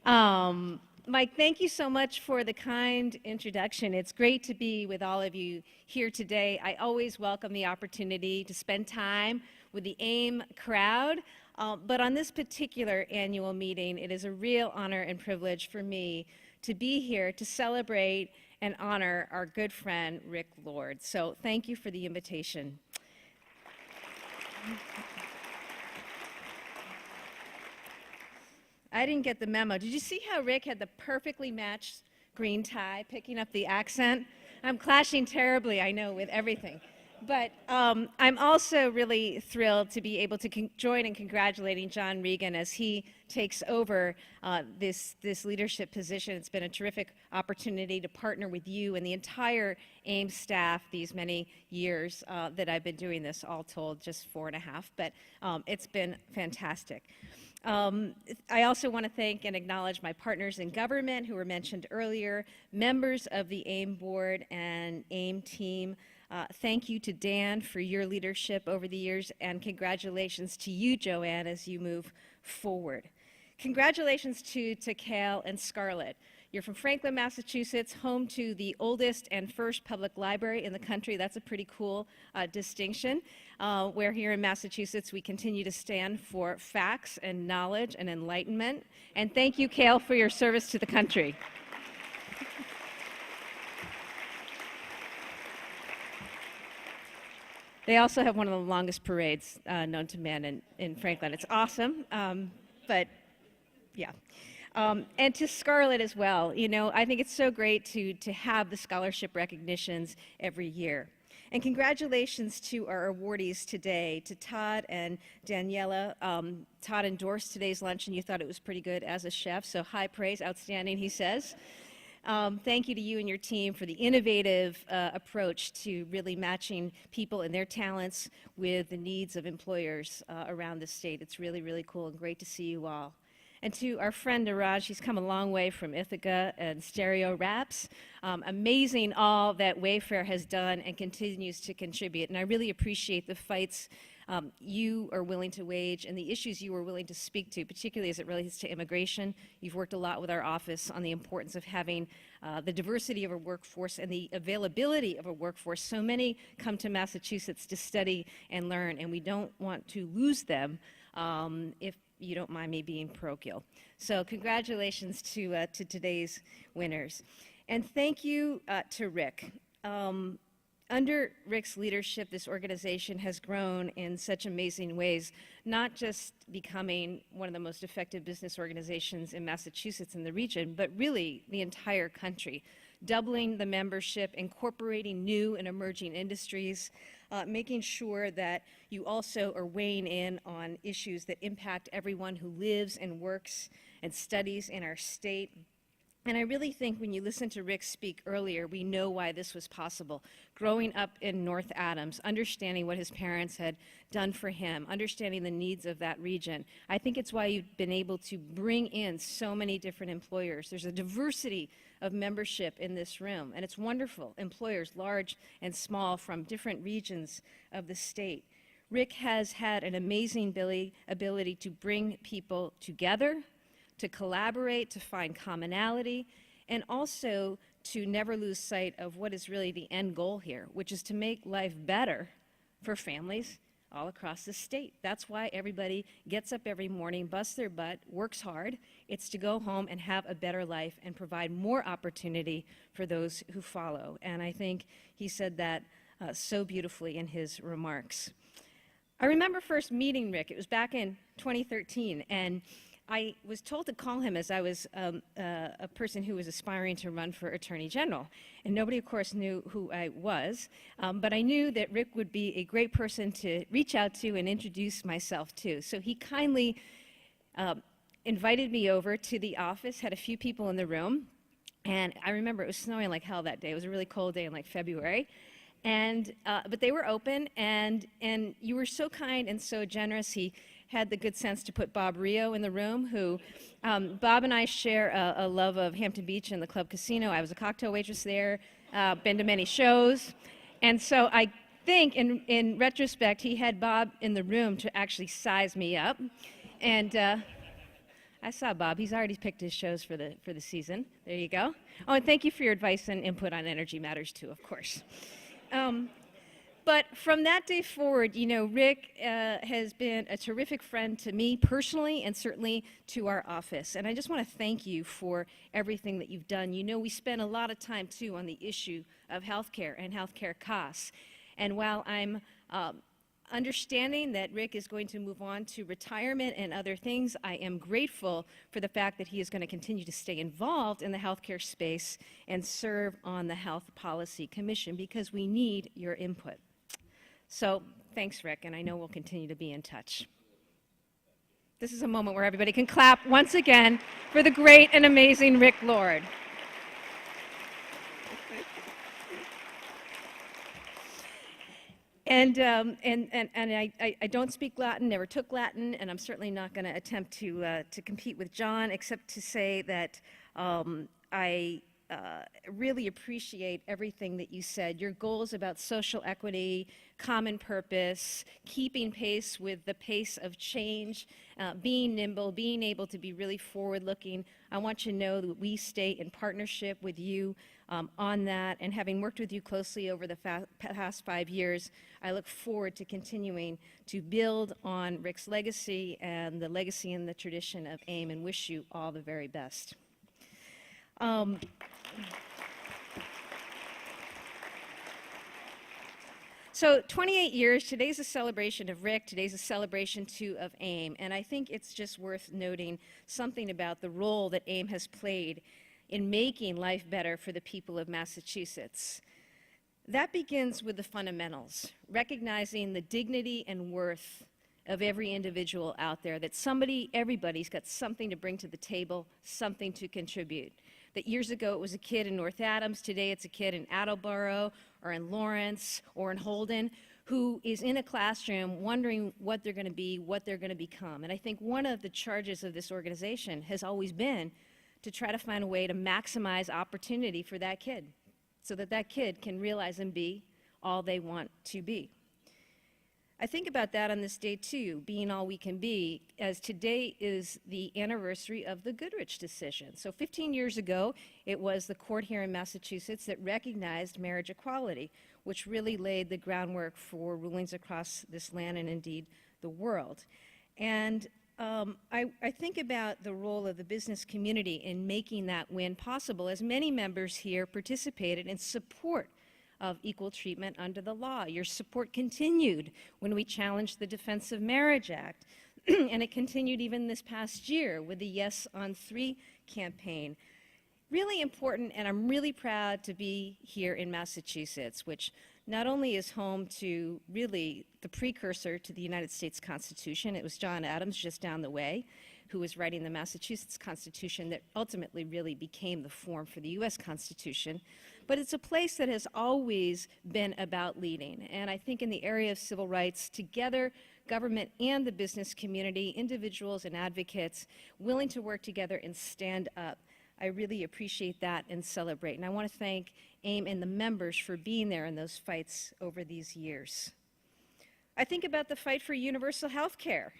Mike, thank you so much for the kind introduction. It's great to be with all of you here today. I always welcome the opportunity to spend time with the AIM crowd, but on this particular annual meeting, it is a real honor and privilege for me to be here to celebrate and honor our good friend, Rick Lord. So thank you for the invitation. I didn't get the memo. Did you see how Rick had the perfectly matched green tie, picking up the accent? I'm clashing terribly, I know, with everything. But I'm also really thrilled to be able to join in congratulating John Regan as he takes over this leadership position. It's been a terrific opportunity to partner with you and the entire AIM staff these many years that I've been doing this, all told, just 4.5, but it's been fantastic. I also want to thank and acknowledge my partners in government who were mentioned earlier, members of the AIM board and AIM team. Thank you to Dan for your leadership over the years, and congratulations to you, Joanne, as you move forward. Congratulations to Cale and Scarlett. You're from Franklin, Massachusetts, home to the oldest and first public library in the country. That's a pretty cool distinction, where here in Massachusetts we continue to stand for facts and knowledge and enlightenment. And thank you, Cale, for your service to the country. They also have one of the longest parades known to man in Franklin. It's awesome, but yeah. And to Scarlett as well. You know, I think it's so great to have the scholarship recognitions every year. And congratulations to our awardees today, to Todd and Daniela. Todd endorsed today's lunch, and you thought it was pretty good as a chef, so high praise, outstanding, he says. Thank you to you and your team for the innovative approach to really matching people and their talents with the needs of employers around the state. It's really, really cool and great to see you all. And to our friend Niraj, he's come a long way from Ithaca and Stereo Raps. Amazing all that Wayfair has done and continues to contribute. And I really appreciate the fights you are willing to wage and the issues you are willing to speak to, particularly as it relates to immigration. You've worked a lot with our office on the importance of having the diversity of a workforce and the availability of a workforce. So many come to Massachusetts to study and learn, and we don't want to lose them if you don't mind me being parochial. So congratulations to today's winners. And thank you to Rick. Under Rick's leadership, this organization has grown in such amazing ways, not just becoming one of the most effective business organizations in Massachusetts and the region, but really the entire country, doubling the membership, incorporating new and emerging industries, making sure that you also are weighing in on issues that impact everyone who lives and works and studies in our state. And I really think when you listen to Rick speak earlier, we know why this was possible. Growing up in North Adams, understanding what his parents had done for him, understanding the needs of that region. I think it's why you've been able to bring in so many different employers. There's a diversity of membership in this room, and it's wonderful. Employers, large and small, from different regions of the state. Rick has had an amazing ability to bring people together, to collaborate, to find commonality, and also to never lose sight of what is really the end goal here, which is to make life better for families all across the state. That's why everybody gets up every morning, busts their butt, works hard. It's to go home and have a better life and provide more opportunity for those who follow. And I think he said that so beautifully in his remarks. I remember first meeting Rick. It was back in 2013, and I was told to call him as I was a person who was aspiring to run for Attorney General. And nobody, of course, knew who I was, but I knew that Rick would be a great person to reach out to and introduce myself to. So he kindly invited me over to the office, had a few people in the room, and I remember it was snowing like hell that day. It was a really cold day in like February. And but they were open, and you were so kind and so generous. He had the good sense to put Bob Rio in the room, who Bob and I share a love of Hampton Beach and the Club Casino. I was a cocktail waitress there, been to many shows. And so I think in retrospect, he had Bob in the room to actually size me up. And I I saw Bob. He's already picked his shows for the season. There you go. Oh, and thank you for your advice and input on energy matters too, of course. But from that day forward, you know, Rick has been a terrific friend to me personally and certainly to our office. And I just want to thank you for everything that you've done. You know, we spend a lot of time, too, on the issue of healthcare and healthcare costs. And while I'm understanding that Rick is going to move on to retirement and other things, I am grateful for the fact that he is going to continue to stay involved in the healthcare space and serve on the Health Policy Commission because we need your input. So thanks, Rick, and I know we'll continue to be in touch. This is a moment where everybody can clap once again for the great and amazing Rick Lord. And I don't speak Latin, never took Latin, and I'm certainly not going to attempt to compete with John, except to say that I really appreciate everything that you said. Your goals about social equity, common purpose, keeping pace with the pace of change, being nimble, being able to be really forward-looking. I want you to know that we stay in partnership with you on that, and having worked with you closely over the past 5 years, I look forward to continuing to build on Rick's legacy and the legacy and the tradition of AIM, and wish you all the very best. So 28 years, today's a celebration of Rick, today's a celebration too of AIM, and I think it's just worth noting something about the role that AIM has played in making life better for the people of Massachusetts. That begins with the fundamentals, recognizing the dignity and worth of every individual out there, that everybody's got something to bring to the table, something to contribute. That years ago it was a kid in North Adams, today it's a kid in Attleboro or in Lawrence or in Holden who is in a classroom wondering what they're going to be, what they're going to become. And I think one of the charges of this organization has always been to try to find a way to maximize opportunity for that kid so that that kid can realize and be all they want to be. I think about that on this day, too, being all we can be, as today is the anniversary of the Goodrich decision. So 15 years ago, it was the court here in Massachusetts that recognized marriage equality, which really laid the groundwork for rulings across this land and indeed the world. And I think about the role of the business community in making that win possible, as many members here participated in support of equal treatment under the law. Your support continued when we challenged the Defense of Marriage Act, and it continued even this past year with the Yes on 3 campaign. Really important, and I'm really proud to be here in Massachusetts, which not only is home to really the precursor to the United States Constitution. It was John Adams just down the way who was writing the Massachusetts Constitution that ultimately really became the form for the U.S. Constitution. But it's a place that has always been about leading. And I think in the area of civil rights, together, government and the business community, individuals and advocates willing to work together and stand up. I really appreciate that and celebrate. And I want to thank AIM and the members for being there in those fights over these years. I think about the fight for universal health care.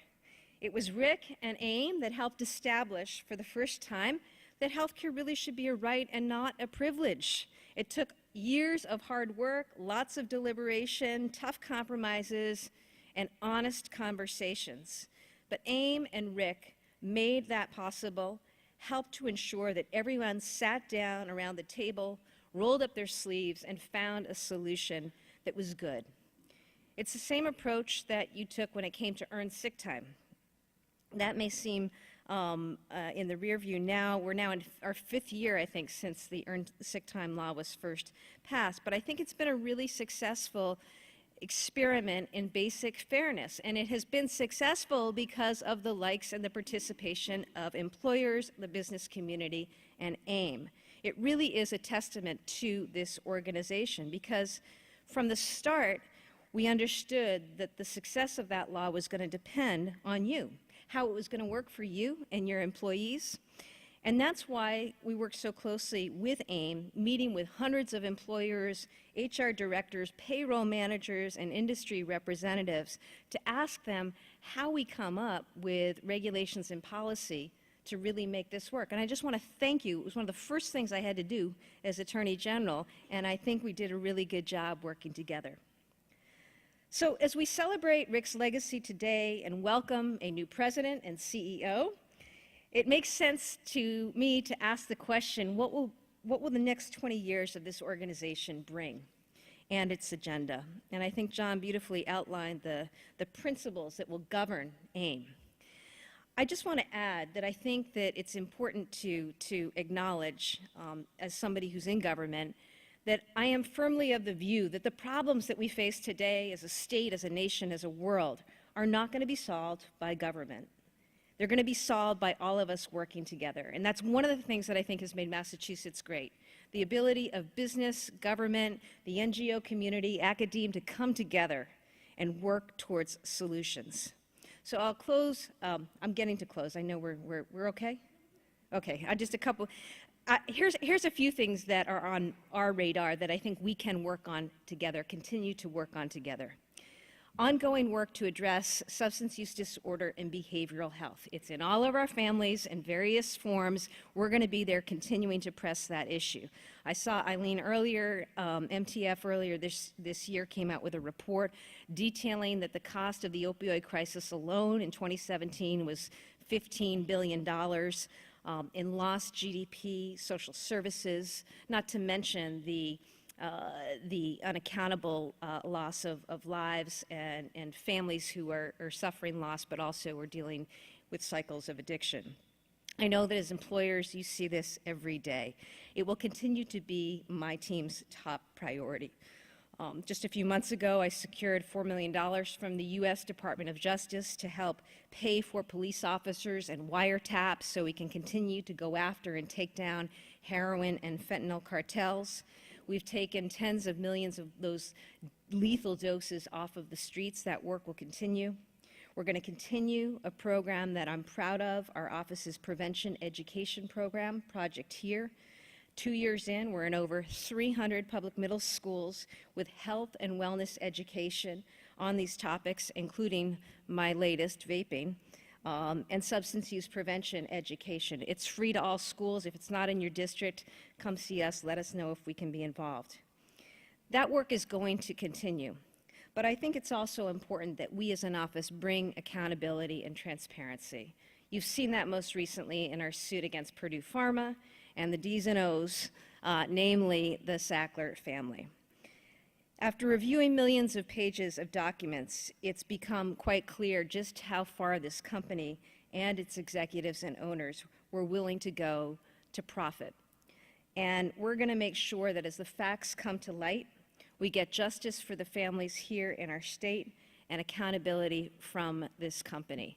It was Rick and AIM that helped establish for the first time that health care really should be a right and not a privilege. It took years of hard work, lots of deliberation, tough compromises, and honest conversations. But AIM and Rick made that possible, helped to ensure that everyone sat down around the table, rolled up their sleeves, and found a solution that was good. It's the same approach that you took when it came to earned sick time. That may seem in the rear view now. We're now in our 5th year, I think, since the earned sick time law was first passed. But I think it's been a really successful experiment in basic fairness. And it has been successful because of the likes and the participation of employers, the business community, and AIM. It really is a testament to this organization because from the start, we understood that the success of that law was going to depend on you, how it was going to work for you and your employees. And that's why we worked so closely with AIM, meeting with hundreds of employers, HR directors, payroll managers, and industry representatives to ask them how we come up with regulations and policy to really make this work. And I just want to thank you. It was one of the first things I had to do as Attorney General, and I think we did a really good job working together. So as we celebrate Rick's legacy today and welcome a new president and CEO, it makes sense to me to ask the question, what will the next 20 years of this organization bring and its agenda? And I think John beautifully outlined the principles that will govern AIM. I just want to add that I think that it's important to acknowledge, as somebody who's in government, that I am firmly of the view that the problems that we face today as a state, as a nation, as a world, are not going to be solved by government. They're going to be solved by all of us working together. And that's one of the things that I think has made Massachusetts great. The ability of business, government, the NGO community, academia to come together and work towards solutions. So I'll close. I'm getting to close. I know we're okay? Okay, just a couple. Here's a few things that are on our radar that I think we can work on together, continue to work on together. Ongoing work to address substance use disorder and behavioral health. It's in all of our families in various forms. We're going to be there continuing to press that issue. I saw Eileen earlier, MTF earlier this year came out with a report detailing that the cost of the opioid crisis alone in 2017 was $15 billion. In lost GDP, social services, not to mention the unaccountable loss of lives and families who are suffering loss, but also are dealing with cycles of addiction. I know that as employers, you see this every day. It will continue to be my team's top priority. Just a few months ago, I secured $4 million from the U.S. Department of Justice to help pay for police officers and wiretaps so we can continue to go after and take down heroin and fentanyl cartels. We've taken tens of millions of those lethal doses off of the streets. That work will continue. We're going to continue a program that I'm proud of, our office's prevention education program, Project HERE. 2 years in, we're in over 300 public middle schools with health and wellness education on these topics, including my latest, vaping, and substance use prevention education. It's free to all schools. If it's not in your district, come see us. Let us know if we can be involved. That work is going to continue. But I think it's also important that we as an office bring accountability and transparency. You've seen that most recently in our suit against Purdue Pharma and the D's and O's, namely the Sackler family. After reviewing millions of pages of documents, it's become quite clear just how far this company and its executives and owners were willing to go to profit. And we're going to make sure that as the facts come to light, we get justice for the families here in our state and accountability from this company.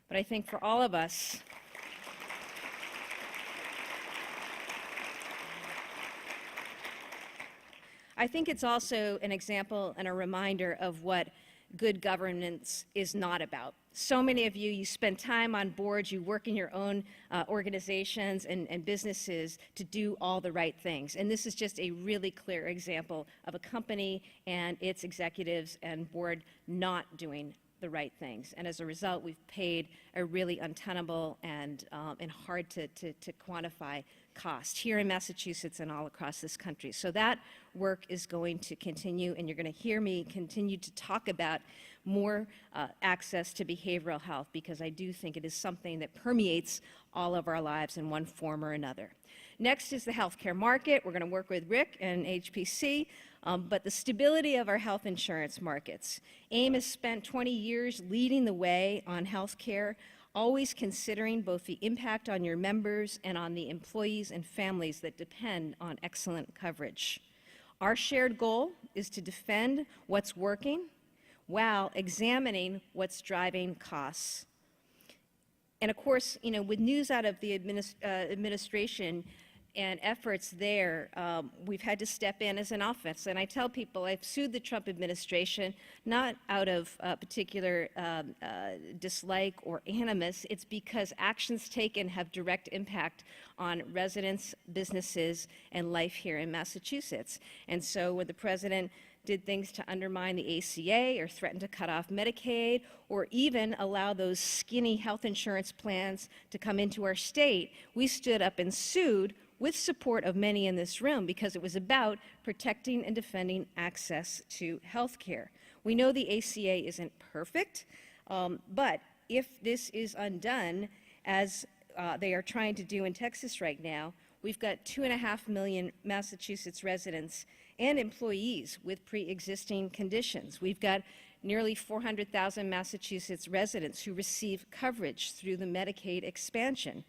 But I think for all of us, I think it's also an example and a reminder of what good governance is not about. So many of you spend time on boards, you work in your own organizations and businesses to do all the right things. And this is just a really clear example of a company and its executives and board not doing the right things. And as a result, we've paid a really untenable and hard to quantify cost here in Massachusetts and all across this country. So that work is going to continue, and you're going to hear me continue to talk about more access to behavioral health, because I do think it is something that permeates all of our lives in one form or another. Next is the healthcare market. We're going to work with Rick and HPC, but the stability of our health insurance markets. AIM has spent 20 years leading the way on healthcare, always considering both the impact on your members and on the employees and families that depend on excellent coverage. Our shared goal is to defend what's working while examining what's driving costs. And of course, with news out of the administration and efforts there, we've had to step in as an office. And I tell people I've sued the Trump administration not out of particular dislike or animus. It's because actions taken have direct impact on residents, businesses, and life here in Massachusetts. And so when the president did things to undermine the ACA or threatened to cut off Medicaid or even allow those skinny health insurance plans to come into our state, we stood up and sued with support of many in this room because it was about protecting and defending access to health care. We know the ACA isn't perfect, but if this is undone, as they are trying to do in Texas right now, we've got 2.5 million Massachusetts residents and employees with pre-existing conditions. We've got nearly 400,000 Massachusetts residents who receive coverage through the Medicaid expansion.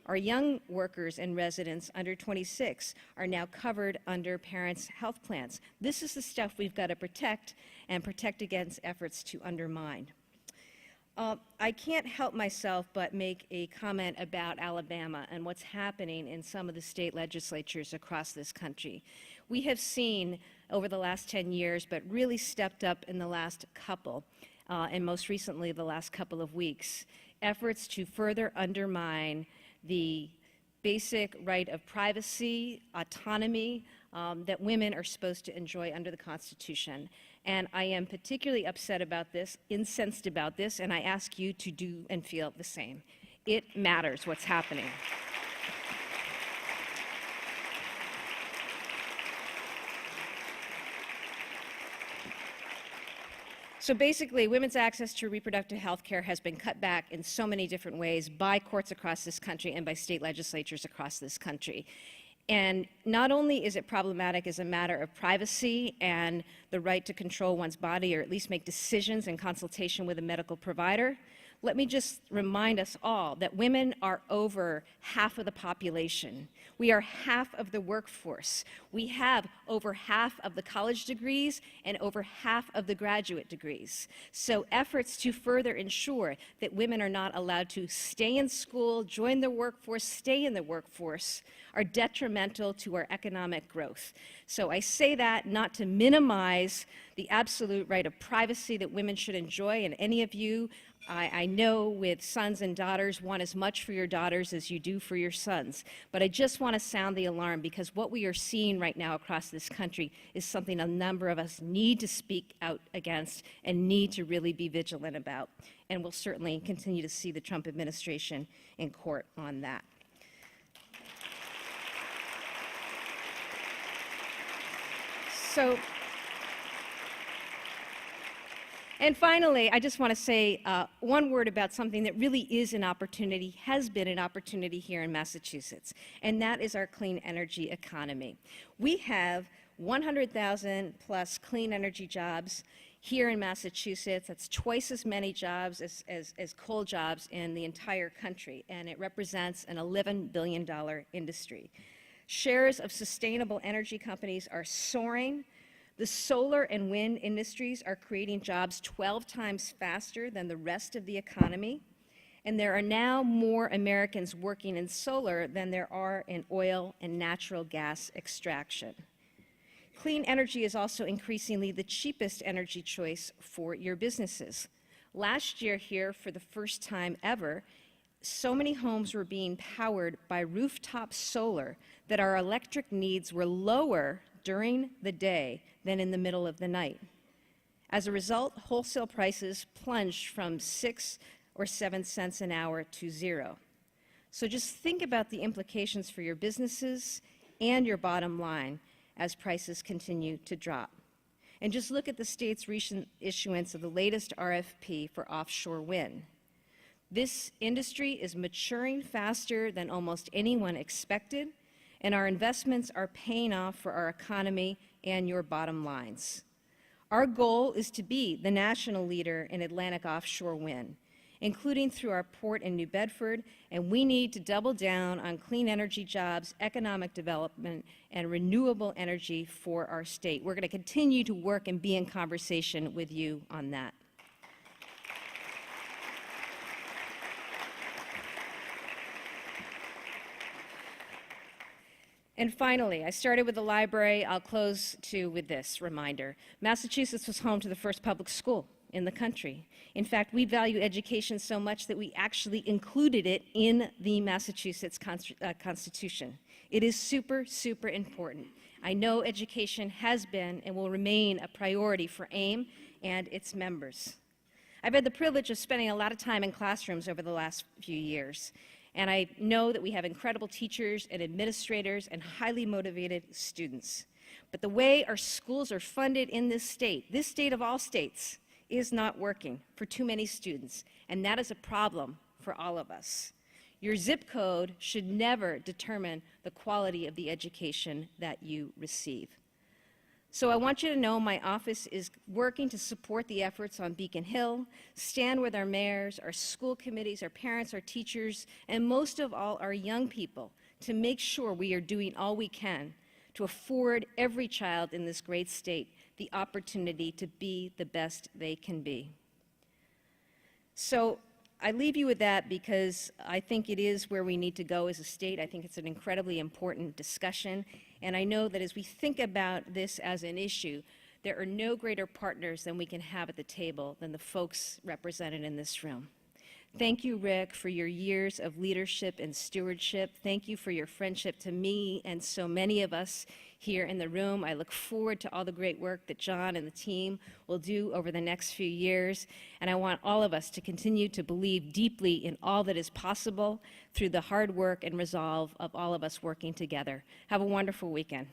Our young workers and residents under 26 are now covered under parents' health plans. This is the stuff we've got to protect and protect against efforts to undermine. I can't help myself but make a comment about Alabama and what's happening in some of the state legislatures across this country. We have seen over the last 10 years, but really stepped up in the last couple, and most recently the last couple of weeks, efforts to further undermine the basic right of privacy, autonomy that women are supposed to enjoy under the Constitution. And I am particularly upset about this, incensed about this, and I ask you to do and feel the same. It matters what's happening. So basically, women's access to reproductive health care has been cut back in so many different ways by courts across this country and by state legislatures across this country. And not only is it problematic as a matter of privacy and the right to control one's body or at least make decisions in consultation with a medical provider, let me just remind us all that women are over half of the population. We are half of the workforce. We have over half of the college degrees and over half of the graduate degrees. So efforts to further ensure that women are not allowed to stay in school, join the workforce, stay in the workforce, are detrimental to our economic growth. So I say that not to minimize the absolute right of privacy that women should enjoy, and any of you I know with sons and daughters want as much for your daughters as you do for your sons. But I just want to sound the alarm because what we are seeing right now across this country is something a number of us need to speak out against and need to really be vigilant about. And we'll certainly continue to see the Trump administration in court on that. And finally, I just want to say one word about something that really is an opportunity, has been an opportunity here in Massachusetts, and that is our clean energy economy. We have 100,000 plus clean energy jobs here in Massachusetts. That's twice as many jobs as coal jobs in the entire country, and it represents an $11 billion industry. Shares of sustainable energy companies are soaring. The solar and wind industries are creating jobs 12 times faster than the rest of the economy, and there are now more Americans working in solar than there are in oil and natural gas extraction. Clean energy is also increasingly the cheapest energy choice for your businesses. Last year here, for the first time ever, so many homes were being powered by rooftop solar that our electric needs were lower during the day than in the middle of the night. As a result, wholesale prices plunged from 6 or 7 cents an hour to 0. So just think about the implications for your businesses and your bottom line as prices continue to drop. And just look at the state's recent issuance of the latest RFP for offshore wind. This industry is maturing faster than almost anyone expected, and our investments are paying off for our economy and your bottom lines. Our goal is to be the national leader in Atlantic offshore wind, including through our port in New Bedford, and we need to double down on clean energy jobs, economic development, and renewable energy for our state. We're going to continue to work and be in conversation with you on that. And finally, I started with the library. I'll close with this reminder. Massachusetts was home to the first public school in the country. In fact, we value education so much that we actually included it in the Massachusetts Constitution. It is super, super important. I know education has been and will remain a priority for AIM and its members. I've had the privilege of spending a lot of time in classrooms over the last few years, and I know that we have incredible teachers and administrators and highly motivated students. But the way our schools are funded in this state of all states, is not working for too many students, and that is a problem for all of us. Your zip code should never determine the quality of the education that you receive. So I want you to know my office is working to support the efforts on Beacon Hill, stand with our mayors, our school committees, our parents, our teachers, and most of all, our young people, to make sure we are doing all we can to afford every child in this great state the opportunity to be the best they can be. So I leave you with that because I think it is where we need to go as a state. I think it's an incredibly important discussion. And I know that as we think about this as an issue, there are no greater partners than we can have at the table than the folks represented in this room. Thank you, Rick, for your years of leadership and stewardship. Thank you for your friendship to me and so many of us here in the room. I look forward to all the great work that John and the team will do over the next few years. And I want all of us to continue to believe deeply in all that is possible through the hard work and resolve of all of us working together. Have a wonderful weekend.